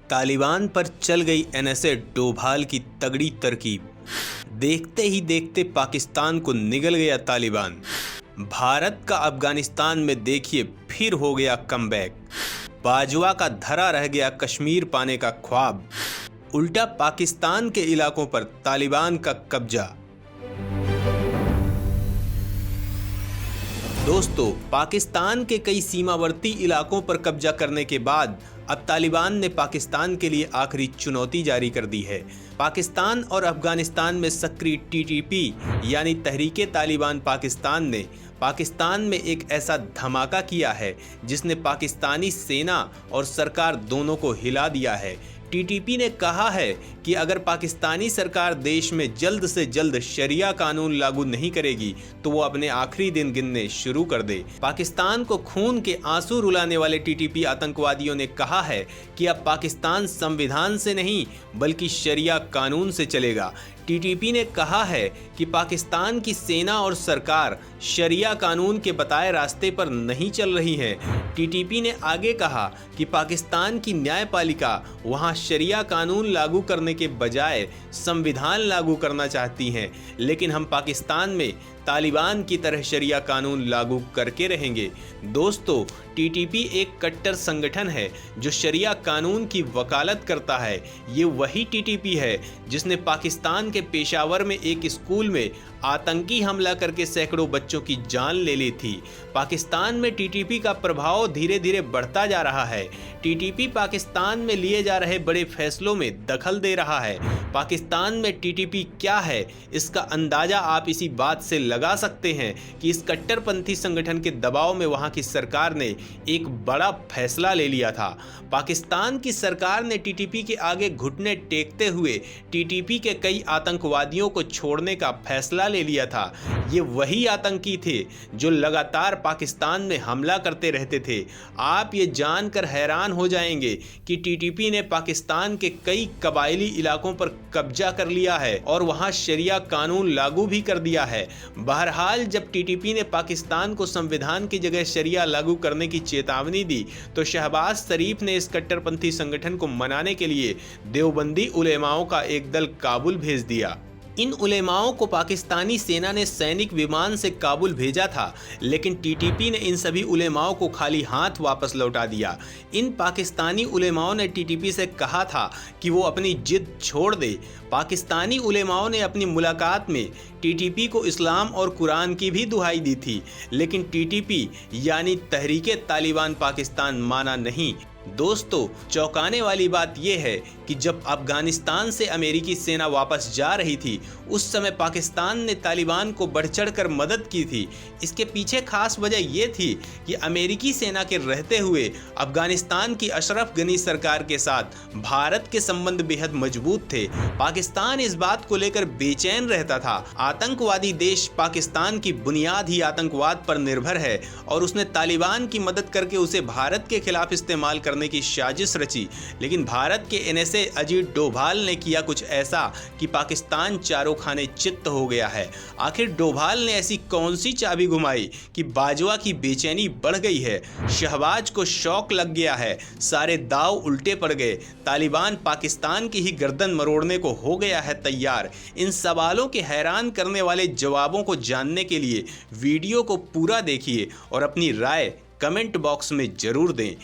तालिबान पर चल गई NSA डोभाल की तगड़ी तरकीब। देखते ही देखते पाकिस्तान को निगल गया तालिबान। भारत का अफगानिस्तान में देखिए फिर हो गया कमबैक। बाजवा का धरा रह गया कश्मीर पाने का ख्वाब। उल्टा पाकिस्तान के इलाकों पर तालिबान का कब्जा। दोस्तों, पाकिस्तान के कई सीमावर्ती इलाकों पर कब्जा करने के बाद अब तालिबान ने पाकिस्तान के लिए आखिरी चुनौती जारी कर दी है। पाकिस्तान और अफगानिस्तान में सक्रिय TTP यानी तहरीके तालिबान पाकिस्तान ने पाकिस्तान में एक ऐसा धमाका किया है जिसने पाकिस्तानी सेना और सरकार दोनों को हिला दिया है। TTP ने कहा है कि अगर पाकिस्तानी सरकार देश में जल्द से जल्द शरिया कानून लागू नहीं करेगी तो वो अपने आखिरी दिन गिनने शुरू कर दे। पाकिस्तान को खून के आंसू रुलाने वाले TTP आतंकवादियों ने कहा है कि अब पाकिस्तान संविधान से नहीं बल्कि शरिया कानून से चलेगा। TTP ने कहा है कि पाकिस्तान की सेना और सरकार शरिया कानून के बताए रास्ते पर नहीं चल रही है। TTP ने आगे कहा कि पाकिस्तान की न्यायपालिका वहां शरिया कानून लागू करने के बजाय संविधान लागू करना चाहती हैं, लेकिन हम पाकिस्तान में तालिबान की तरह शरिया कानून लागू करके रहेंगे। दोस्तों, TTP एक कट्टर संगठन है जो शरिया कानून की वकालत करता है। ये वही TTP है जिसने पाकिस्तान के पेशावर में एक स्कूल में आतंकी हमला करके सैकड़ों बच्चों की जान ले ली थी। पाकिस्तान में TTP का प्रभाव धीरे धीरे बढ़ता जा रहा है। TTP पाकिस्तान में लिए जा रहे बड़े फैसलों में दखल दे रहा है। पाकिस्तान में TTP क्या है, इसका अंदाजा आप इसी बात से लगा सकते हैं कि इस कट्टरपंथी संगठन के दबाव में वहां की सरकार ने एक बड़ा फैसला ले लिया था। पाकिस्तान की सरकार ने TTP के आगे घुटने टेकते हुए TTP के कई आतंकवादियों को छोड़ने का फैसला ले लिया था। ये वही आतंकी थे जो लगातार पाकिस्तान में हमला करते रहते थे। आप ये जानकर हैरान हो जाएंगे कि TTP ने पाकिस्तान के कई कबायली इलाकों पर कब्जा कर लिया है और वहां शरिया कानून लागू भी कर दिया है। बहरहाल, जब TTP ने पाकिस्तान को संविधान की जगह शरिया लागू करने की चेतावनी दी तो शहबाज शरीफ ने इस कट्टरपंथी संगठन को मनाने के लिए देवबंदी उलेमाओं का एक दल काबुल भेज दिया। इन उलेमाओं को पाकिस्तानी सेना ने सैनिक विमान से काबुल भेजा था, लेकिन TTP ने इन सभी उलेमाओं को खाली हाथ वापस लौटा दिया। इन पाकिस्तानी उलेमाओं ने TTP से कहा था कि वो अपनी जिद छोड़ दे। पाकिस्तानी उलेमाओं ने अपनी मुलाकात में TTP को इस्लाम और कुरान की भी दुहाई दी थी, लेकिन TTP यानी तहरीके तालिबान पाकिस्तान माना नहीं। दोस्तों, चौंकाने वाली बात यह है कि जब अफगानिस्तान से अमेरिकी सेना वापस जा रही थी उस समय पाकिस्तान ने तालिबान को बढ़ चढ़कर मदद की थी। इसके पीछे खास वजह यह थी कि अमेरिकी सेना के रहते हुए अफगानिस्तान की अशरफ गनी सरकार के साथ भारत के संबंध बेहद मजबूत थे। पाकिस्तान इस बात को लेकर बेचैन रहता था। आतंकवादी देश पाकिस्तान की बुनियाद ही आतंकवाद पर निर्भर है और उसने तालिबान की मदद करके उसे भारत के खिलाफ इस्तेमाल करने की साजिश रची। लेकिन भारत के NSA अजीत डोभाल ने किया कुछ ऐसा कि पाकिस्तान चारों खाने चित्त हो गया है। आखिर डोभाल ने ऐसी कौन सी चाबी घुमाई कि बाजवा की बेचैनी बढ़ गई है। शहबाज को शौक लग गया है, सारे दाव उल्टे पड़ गए। तालिबान पाकिस्तान की ही गर्दन मरोड़ने को हो गया है तैयार। इन सवालों के हैरान करने वाले जवाबों को जानने के लिए वीडियो को पूरा देखिए और अपनी राय कमेंट बॉक्स में जरूर दें।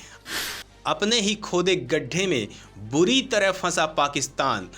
अपने ही खोदे गड्ढे में बुरी तरह फंसा पाकिस्तान।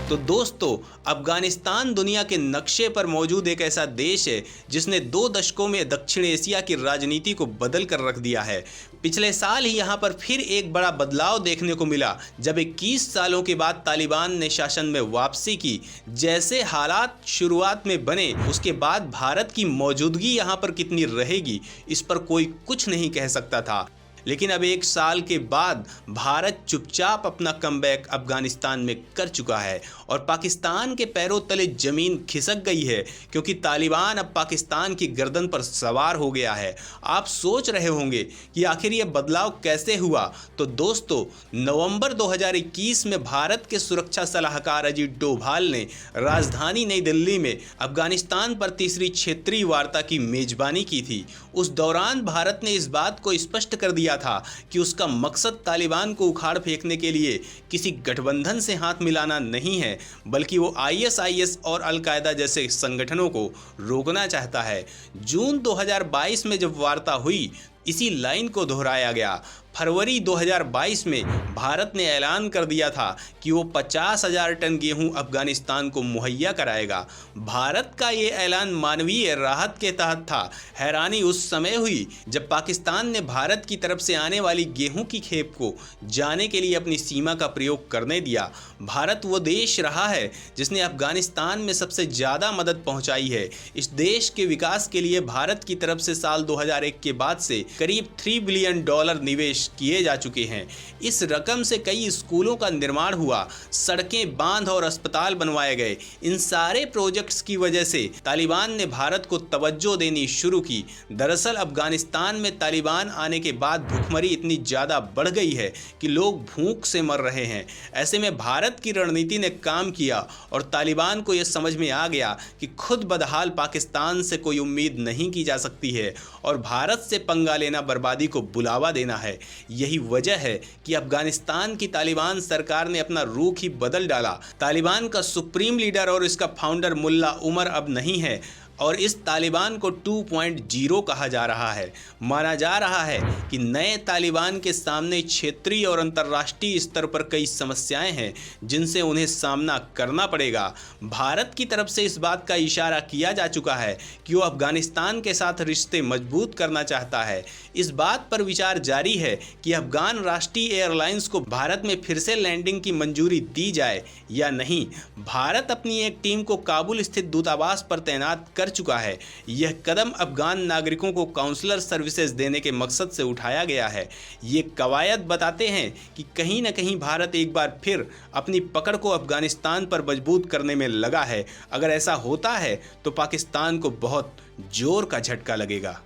तो दोस्तों, अफगानिस्तान दुनिया के नक्शे पर मौजूद एक ऐसा देश है जिसने 2 दशकों में दक्षिण एशिया की राजनीति को बदल कर रख दिया है। पिछले साल ही यहाँ पर फिर एक बड़ा बदलाव देखने को मिला जब 21 सालों के बाद तालिबान ने शासन में वापसी की। जैसे हालात शुरुआत में बने उसके बाद भारत की मौजूदगी यहाँ पर कितनी रहेगी इस पर कोई कुछ नहीं कह सकता था। लेकिन अब 1 साल के बाद भारत चुपचाप अपना कमबैक अफगानिस्तान में कर चुका है और पाकिस्तान के पैरों तले जमीन खिसक गई है, क्योंकि तालिबान अब पाकिस्तान की गर्दन पर सवार हो गया है। आप सोच रहे होंगे कि आखिर यह बदलाव कैसे हुआ। तो दोस्तों, नवंबर 2021 में भारत के सुरक्षा सलाहकार अजीत डोभाल ने राजधानी नई दिल्ली में अफगानिस्तान पर तीसरी क्षेत्रीय वार्ता की मेजबानी की थी। उस दौरान भारत ने इस बात को स्पष्ट कर दिया था कि उसका मकसद तालिबान को उखाड़ फेंकने के लिए किसी गठबंधन से हाथ मिलाना नहीं है, बल्कि वो आईएसआईएस और अलकायदा जैसे संगठनों को रोकना चाहता है। जून 2022 में जब वार्ता हुई, इसी लाइन को दोहराया गया। फरवरी 2022 में भारत ने ऐलान कर दिया था कि वो 50,000 टन गेहूं अफगानिस्तान को मुहैया कराएगा। भारत का ये ऐलान मानवीय राहत के तहत था। हैरानी उस समय हुई जब पाकिस्तान ने भारत की तरफ से आने वाली गेहूं की खेप को जाने के लिए अपनी सीमा का प्रयोग करने दिया। भारत वो देश रहा है जिसने अफगानिस्तान में सबसे ज़्यादा मदद पहुंचाई है। इस देश के विकास के लिए भारत की तरफ से साल 2001 के बाद से करीब $3 बिलियन निवेश किए जा चुके हैं। इस रकम से कई स्कूलों का निर्माण हुआ, सड़कें, बांध और अस्पताल बनवाए गए। इन सारे प्रोजेक्ट्स की वजह से तालिबान ने भारत को तवज्जो देनी शुरू की। दरअसल अफगानिस्तान में तालिबान आने के बाद भूखमरी इतनी ज़्यादा बढ़ गई है कि लोग भूख से मर रहे हैं। ऐसे में भारत की रणनीति ने काम किया और तालिबान को यह समझ में आ गया कि खुद बदहाल पाकिस्तान से कोई उम्मीद नहीं की जा सकती है और भारत से पंगा लेना बर्बादी को बुलावा देना है। यही वजह है कि अफगानिस्तान की तालिबान सरकार ने अपना रुख ही बदल डाला। तालिबान का सुप्रीम लीडर और इसका फाउंडर मुल्ला उमर अब नहीं है और इस तालिबान को 2.0 कहा जा रहा है। माना जा रहा है कि नए तालिबान के सामने क्षेत्रीय और अंतर्राष्ट्रीय स्तर पर कई समस्याएं हैं जिनसे उन्हें सामना करना पड़ेगा। भारत की तरफ से इस बात का इशारा किया जा चुका है कि वो अफगानिस्तान के साथ रिश्ते मजबूत करना चाहता है। इस बात पर विचार जारी है कि अफगान राष्ट्रीय एयरलाइंस को भारत में फिर से लैंडिंग की मंजूरी दी जाए या नहीं। भारत अपनी एक टीम को काबुल स्थित दूतावास पर तैनात कर चुका है। यह कदम अफगान नागरिकों को काउंसलर सर्विसेज देने के मकसद से उठाया गया है। ये कवायद बताते हैं कि कहीं न कहीं भारत एक बार फिर अपनी पकड़ को अफगानिस्तान पर मजबूत करने में लगा है। अगर ऐसा होता है तो पाकिस्तान को बहुत जोर का झटका लगेगा।